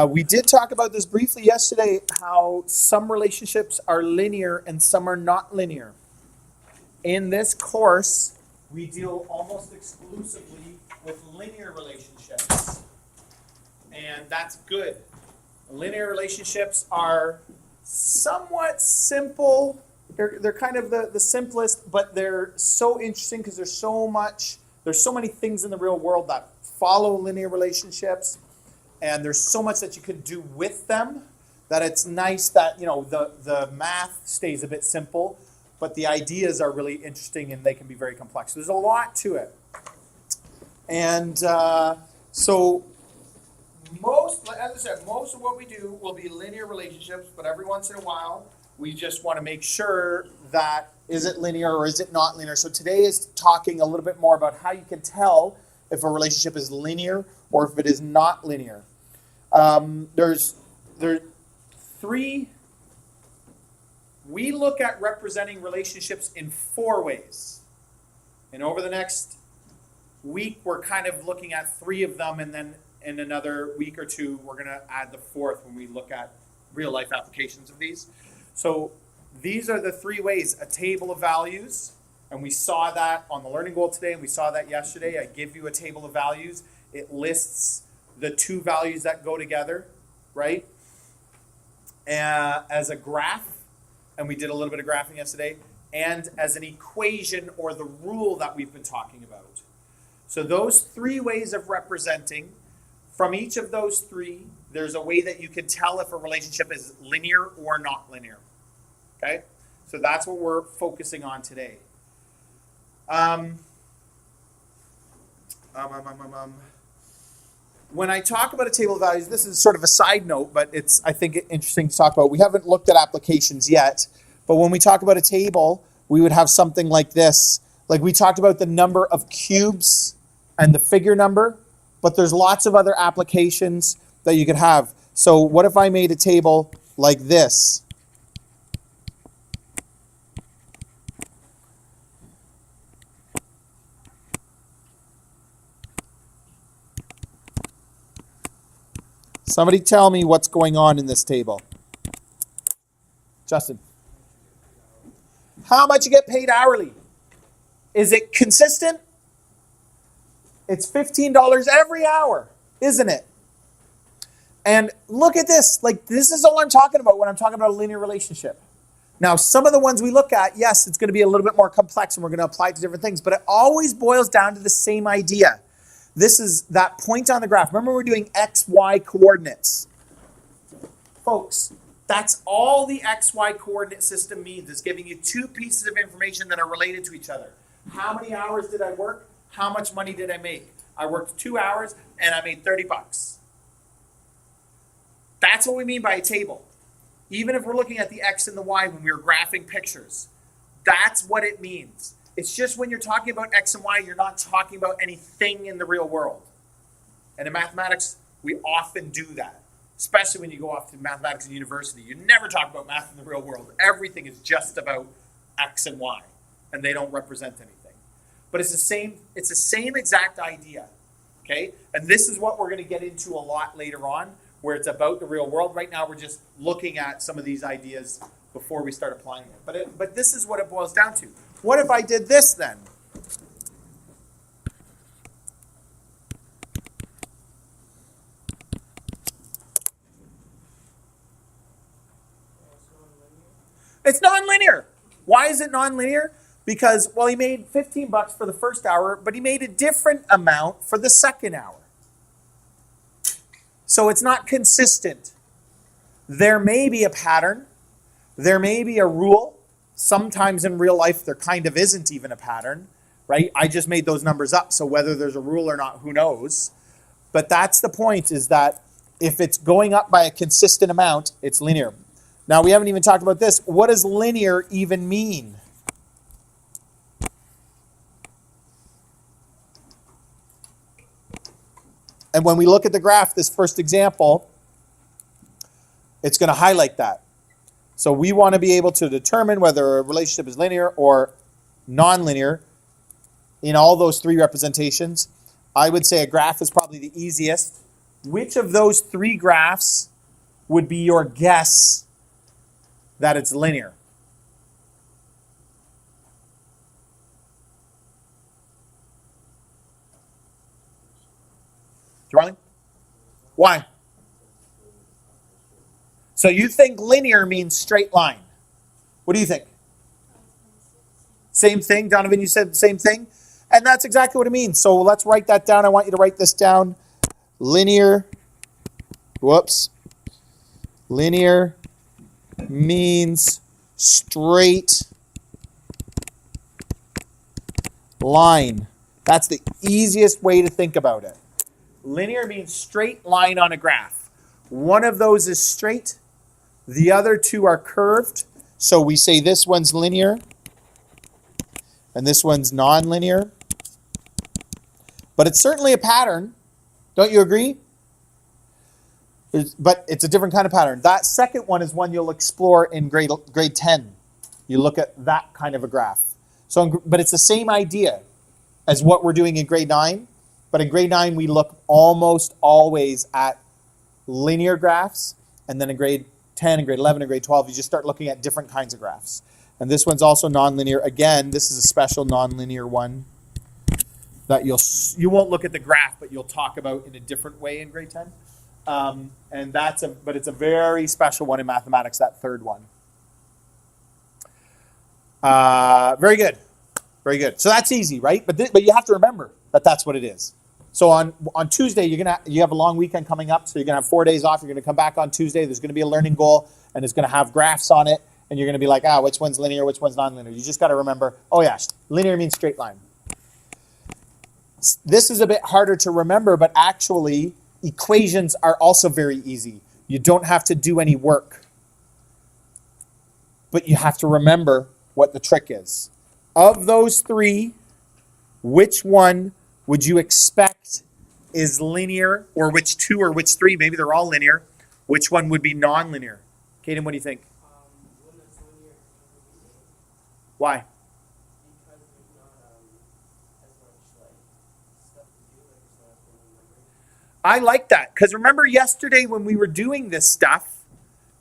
We did talk about this briefly yesterday, how some relationships are linear and some are not linear. In this course, we deal almost exclusively with linear relationships. And that's good. Linear relationships are somewhat simple. They're kind of the simplest, but they're so interesting because there's so many things in the real world that follow linear relationships. And there's so much that you can do with them that it's nice that, the math stays a bit simple, but the ideas are really interesting and they can be very complex. There's a lot to it. And so most of what we do will be linear relationships, but every once in a while, we just want to make sure that is it linear or is it not linear. So today is talking a little bit more about how you can tell if a relationship is linear or if it is not linear. There's three. We look at representing relationships in 4 ways. And over the next week, we're kind of looking at 3 of them. And then in another week or 2, we're going to add the 4th when we look at real life applications of these. So these are the 3 ways. A table of values. And we saw that on the learning goal today. And we saw that yesterday. I give you a table of values. It lists the 2 values that go together, right? As a graph, and we did a little bit of graphing yesterday, and as an equation or the rule that we've been talking about. So those 3 ways of representing, from each of those 3, there's a way that you can tell if a relationship is linear or not linear, okay? So that's what we're focusing on today. When I talk about a table of values, this is sort of a side note, but it's, I think, interesting to talk about. We haven't looked at applications yet, but when we talk about a table, we would have something like this. Like we talked about the number of cubes and the figure number, but there's lots of other applications that you could have. So what if I made a table like this? Somebody tell me what's going on in this table. Justin. How much you get paid hourly? Is it consistent? It's $15 every hour, isn't it? And look at this. Like, this is all I'm talking about when I'm talking about a linear relationship. Now, some of the ones we look at, yes, it's going to be a little bit more complex and we're going to apply it to different things, but it always boils down to the same idea. This is that point on the graph. Remember, we're doing X, Y coordinates. Folks, that's all the X, Y coordinate system means. It's giving you 2 pieces of information that are related to each other. How many hours did I work? How much money did I make? I worked 2 hours and I made $30. That's what we mean by a table. Even if we're looking at the X and the Y when we were graphing pictures, that's what it means. It's just when you're talking about X and Y, you're not talking about anything in the real world. And in mathematics, we often do that, especially when you go off to mathematics in university. You never talk about math in the real world. Everything is just about X and Y, and they don't represent anything. But it's the same exact idea, okay? And this is what we're going to get into a lot later on, where it's about the real world. Right now, we're just looking at some of these ideas before we start applying it. But this is what it boils down to. What if I did this then? It's nonlinear. Why is it nonlinear? Because, well, he made $15 for the first hour, but he made a different amount for the second hour. So it's not consistent. There may be a pattern. There may be a rule. Sometimes in real life, there kind of isn't even a pattern, right? I just made those numbers up, so whether there's a rule or not, who knows? But that's the point, is that if it's going up by a consistent amount, it's linear. Now, we haven't even talked about this. What does linear even mean? And when we look at the graph, this first example, it's going to highlight that. So we want to be able to determine whether a relationship is linear or nonlinear in all those 3 representations. I would say a graph is probably the easiest which of those three graphs would be your guess that it's linear? Riley? Why? So you think linear means straight line. What do you think? Same thing, Donovan, you said the same thing? And that's exactly what it means. So let's write that down. I want you to write this down. Linear means straight line. That's the easiest way to think about it. Linear means straight line on a graph. One of those is straight. The other two are curved. So we say this one's linear and this one's non-linear. But it's certainly a pattern. Don't you agree? But it's a different kind of pattern. That second one is one you'll explore in grade 10. You look at that kind of a graph. But it's the same idea as what we're doing in grade 9. But in grade 9, we look almost always at linear graphs. And then in grade 10 and grade 11 and grade 12, you just start looking at different kinds of graphs. And this one's also nonlinear. Again, this is a special nonlinear one that you won't look at the graph, but you'll talk about in a different way in grade 10. But it's a very special one in mathematics, that third one. Very good. Very good. So that's easy, right? But you have to remember that that's what it is. So on Tuesday, you have a long weekend coming up, so you're going to have 4 days off. You're going to come back on Tuesday. There's going to be a learning goal, and it's going to have graphs on it, and you're going to be like, which one's linear, which one's nonlinear? You just got to remember, linear means straight line. This is a bit harder to remember, but actually, equations are also very easy. You don't have to do any work. But you have to remember what the trick is. Of those three, which one would you expect is linear, or which two or which three, maybe they're all linear, which one would be non-linear? Kaden, what do you think? One that's linear. Why? Because there's not as much stuff to do, it's not as much memory. I like that, because remember yesterday when we were doing this stuff,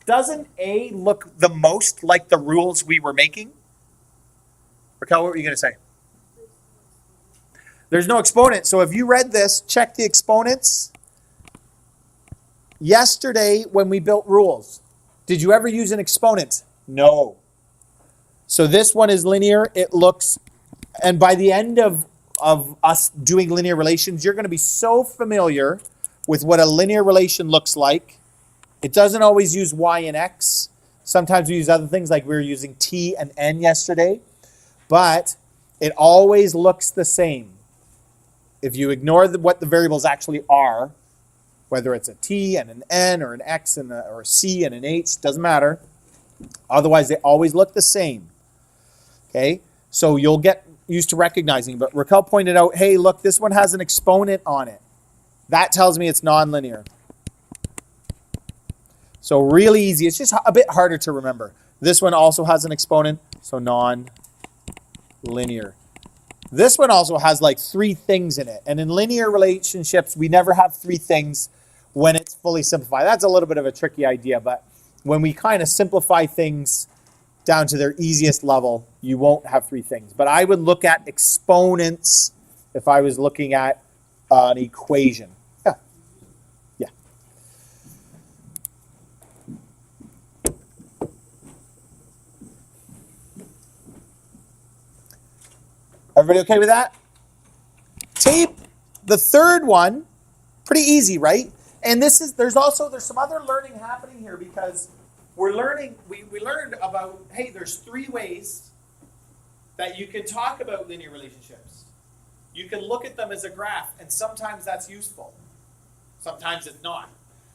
doesn't A look the most like the rules we were making? Raquel, what were you going to say? There's no exponent. So if you read this, check the exponents. Yesterday, when we built rules, did you ever use an exponent? No. So this one is linear. It looks, and by the end of us doing linear relations, you're going to be so familiar with what a linear relation looks like. It doesn't always use y and x. Sometimes we use other things, like we were using t and n yesterday. But it always looks the same. If you ignore what the variables actually are, whether it's a t and an n or an x or a c and an h, doesn't matter. Otherwise, they always look the same. Okay, so you'll get used to recognizing. But Raquel pointed out, hey, look, this one has an exponent on it. That tells me it's nonlinear. So really easy. It's just a bit harder to remember. This one also has an exponent, so non-linear. This one also has like 3 things in it. And in linear relationships, we never have 3 things when it's fully simplified. That's a little bit of a tricky idea, but when we kind of simplify things down to their easiest level, you won't have 3 things. But I would look at exponents if I was looking at an equation. Yeah. Everybody okay with that? Tape, the third one, pretty easy, right? And there's some other learning happening here, because we're learning, we learned about, hey, there's 3 ways that you can talk about linear relationships. You can look at them as a graph, and sometimes that's useful. Sometimes it's not.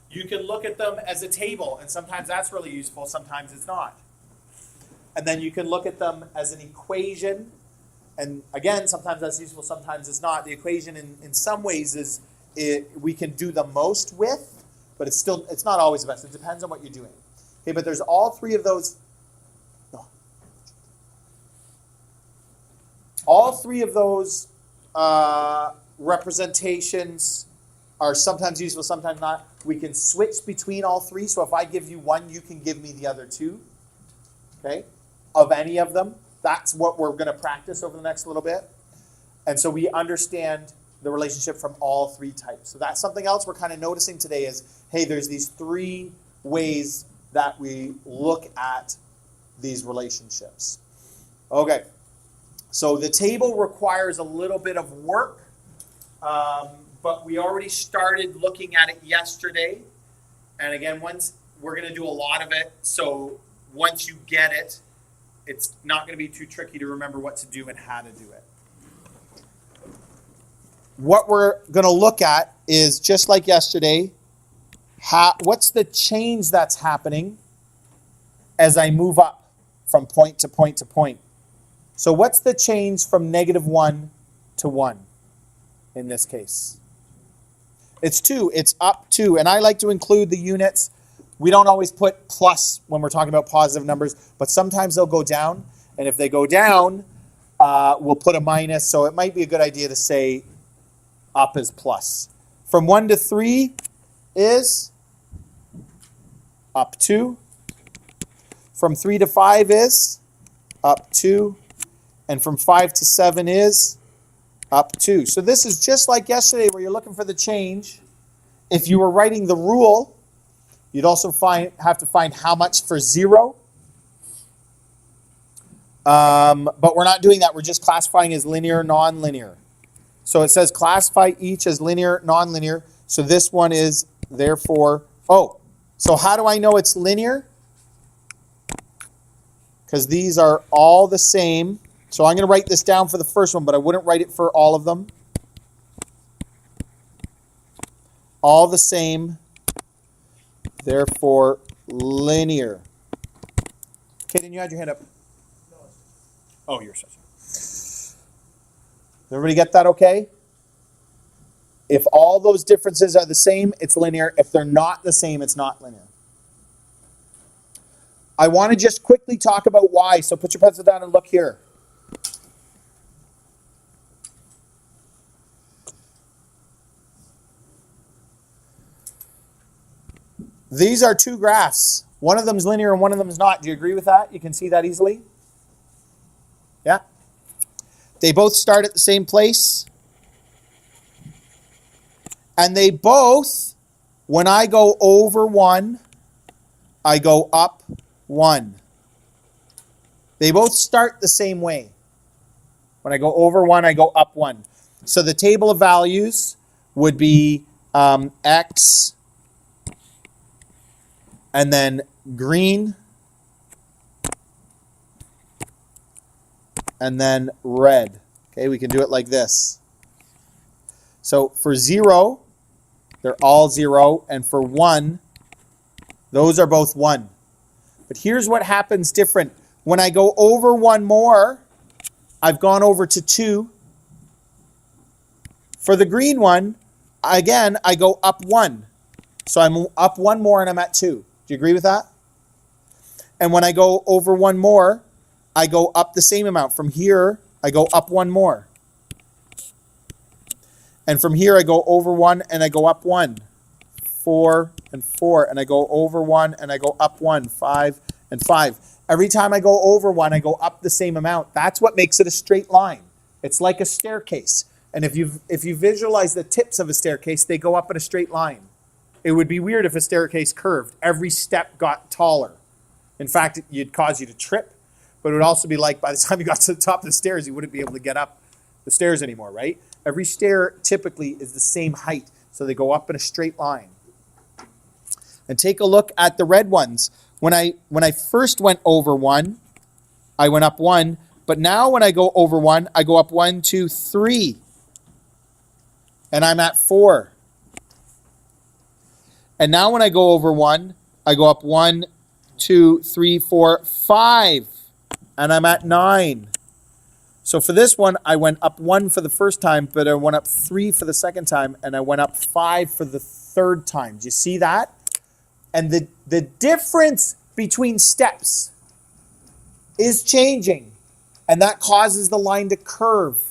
You can look at them as a table, and sometimes that's really useful, sometimes it's not. And then you can look at them as an equation, and again, sometimes that's useful, sometimes it's not. The equation in some ways we can do the most with, but it's not always the best. It depends on what you're doing. Okay, but there's all 3 of those. No. All 3 of those representations are sometimes useful, sometimes not. We can switch between all three. So if I give you one, you can give me the other two. Okay? Of any of them. That's what we're going to practice over the next little bit. And so we understand the relationship from all three types. So that's something else we're kind of noticing today is, hey, there's these three ways that we look at these relationships. Okay. So the table requires a little bit of work, but we already started looking at it yesterday. And again, once we're going to do a lot of it, so once you get it, it's not going to be too tricky to remember what to do and how to do it. What we're going to look at is, just like yesterday, what's the change that's happening as I move up from point to point to point. So what's the change from -1 to 1 in this case? It's 2. It's up 2. And I like to include the units. We don't always put plus when we're talking about positive numbers, but sometimes they'll go down. And if they go down, we'll put a minus. So it might be a good idea to say up is plus. From 1 to 3 is up 2. From 3 to 5 is up 2. And from 5 to 7 is up 2. So this is just like yesterday where you're looking for the change. If you were writing the rule, you'd also have to find how much for 0. But we're not doing that. We're just classifying as linear, non-linear. So it says classify each as linear, non-linear. So this one is therefore, so how do I know it's linear? Because these are all the same. So I'm going to write this down for the first one, but I wouldn't write it for all of them. All the same, therefore linear. Kaden, you had your hand up. Oh, you're such a... Everybody get that okay? If all those differences are the same, it's linear. If they're not the same, it's not linear. I want to just quickly talk about why. So put your pencil down and look here. These are two graphs. One of them is linear and one of them is not. Do you agree with that? You can see that easily? Yeah? They both start at the same place. And they both, when I go over 1, I go up 1. They both start the same way. When I go over 1, I go up 1. So the table of values would be X, and then green, and then red. Okay, we can do it like this. So for 0, they're all 0, and for 1, those are both 1. But here's what happens different. When I go over 1 more, I've gone over to 2. For the green one, again, I go up 1. So I'm up 1 more and I'm at 2. Do you agree with that? And when I go over 1 more, I go up the same amount. From here, I go up 1 more. And from here, I go over 1 and I go up 1. 4 and 4. And I go over 1 and I go up 1. 5 and 5. Every time I go over 1, I go up the same amount. That's what makes it a straight line. It's like a staircase. And if you visualize the tips of a staircase, they go up in a straight line. It would be weird if a staircase curved. Every step got taller. In fact, it'd cause you to trip. But it would also be like by the time you got to the top of the stairs, you wouldn't be able to get up the stairs anymore, right? Every stair typically is the same height. So they go up in a straight line. And take a look at the red ones. When I first went over 1, I went up 1. But now when I go over 1, I go up 1, 2, 3. And I'm at 4. And now when I go over 1, I go up 1, 2, 3, 4, 5. And I'm at 9. So for this one, I went up 1 for the first time, but I went up 3 for the second time, and I went up 5 for the third time. Do you see that? And the difference between steps is changing. And that causes the line to curve.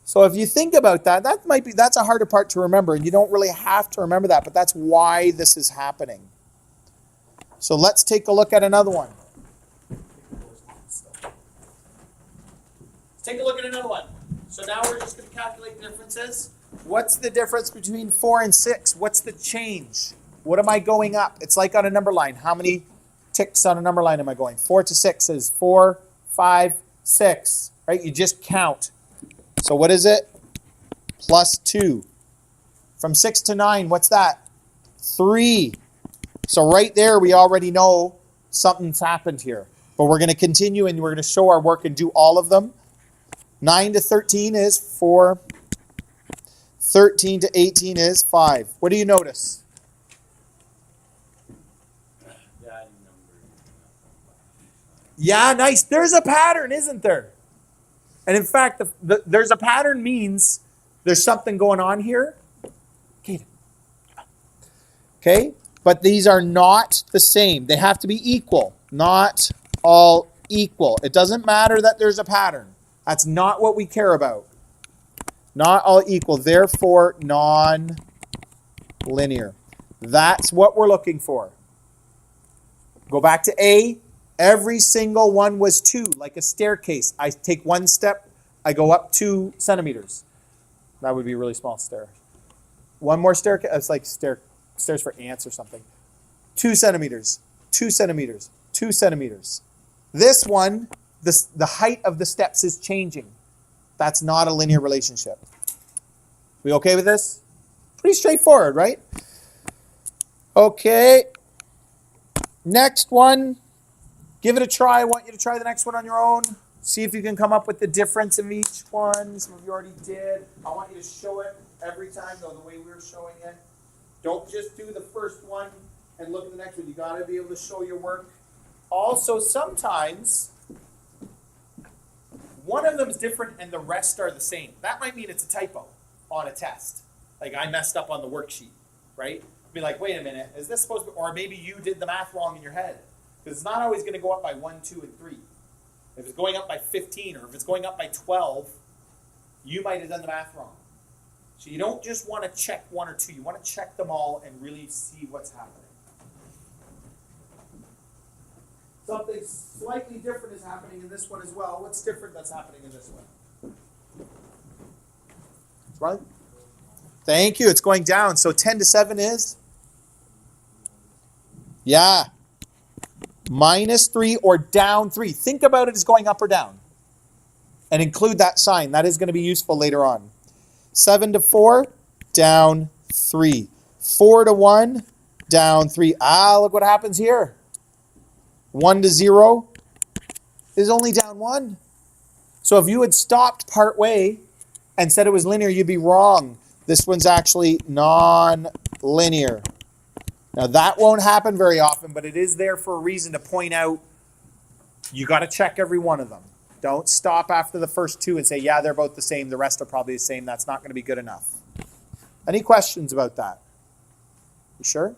So if you think about that, that's a harder part to remember, and you don't really have to remember that, but that's why this is happening. So let's take a look at another one. Let's take a look at another one. So now we're just going to calculate differences. What's the difference between 4 and 6? What's the change? What am I going up? It's like on a number line. How many ticks on a number line am I going? 4 to 6 is 4, 5, 6. Right? You just count. So what is it? Plus 2. From 6 to 9, what's that? 3. So right there, we already know something's happened here. But we're going to continue, and we're going to show our work and do all of them. 9 to 13 is 4. 13 to 18 is 5. What do you notice? Yeah, nice. There's a pattern, isn't there? And in fact, there's a pattern means there's something going on here. Okay? But these are not the same. They have to be equal. Not all equal. It doesn't matter that there's a pattern. That's not what we care about. Not all equal. Therefore, non-linear. That's what we're looking for. Go back to A. Every single one was 2, like a staircase. I take one step, I go up 2 centimeters. That would be a really small stair. One more staircase, it's like stairs for ants or something. 2 centimeters, 2 centimeters, 2 centimeters. This one, the height of the steps is changing. That's not a linear relationship. We okay with this? Pretty straightforward, right? Okay. Next one. Give it a try. I want you to try the next one on your own. See if you can come up with the difference in each one. Some of you already did. I want you to show it every time, though, the way we're showing it. Don't just do the first one and look at the next one. You got to be able to show your work. Also, sometimes one of them is different and the rest are the same. That might mean it's a typo on a test. Like I messed up on the worksheet, right? Be like, wait a minute, is this supposed to be, or maybe you did the math wrong in your head. Because it's not always going to go up by 1, 2, and 3. If it's going up by 15 or if it's going up by 12, you might have done the math wrong. So you don't just want to check 1 or 2. You want to check them all and really see what's happening. Something slightly different is happening in this one as well. What's different that's happening in this one? Right? Thank you. It's going down. So 10 to 7 is? Yeah. -3 or down 3. Think about it as going up or down. And include that sign. That is going to be useful later on. 7 to 4, down 3. 4 to 1, down 3. Look what happens here. 1 to 0 is only down 1. So if you had stopped part way and said it was linear, you'd be wrong. This one's actually non-linear. Now that won't happen very often, but it is there for a reason to point out you got to check every one of them. Don't stop after the first 2 and say, yeah, they're both the same. The rest are probably the same. That's not going to be good enough. Any questions about that? You sure?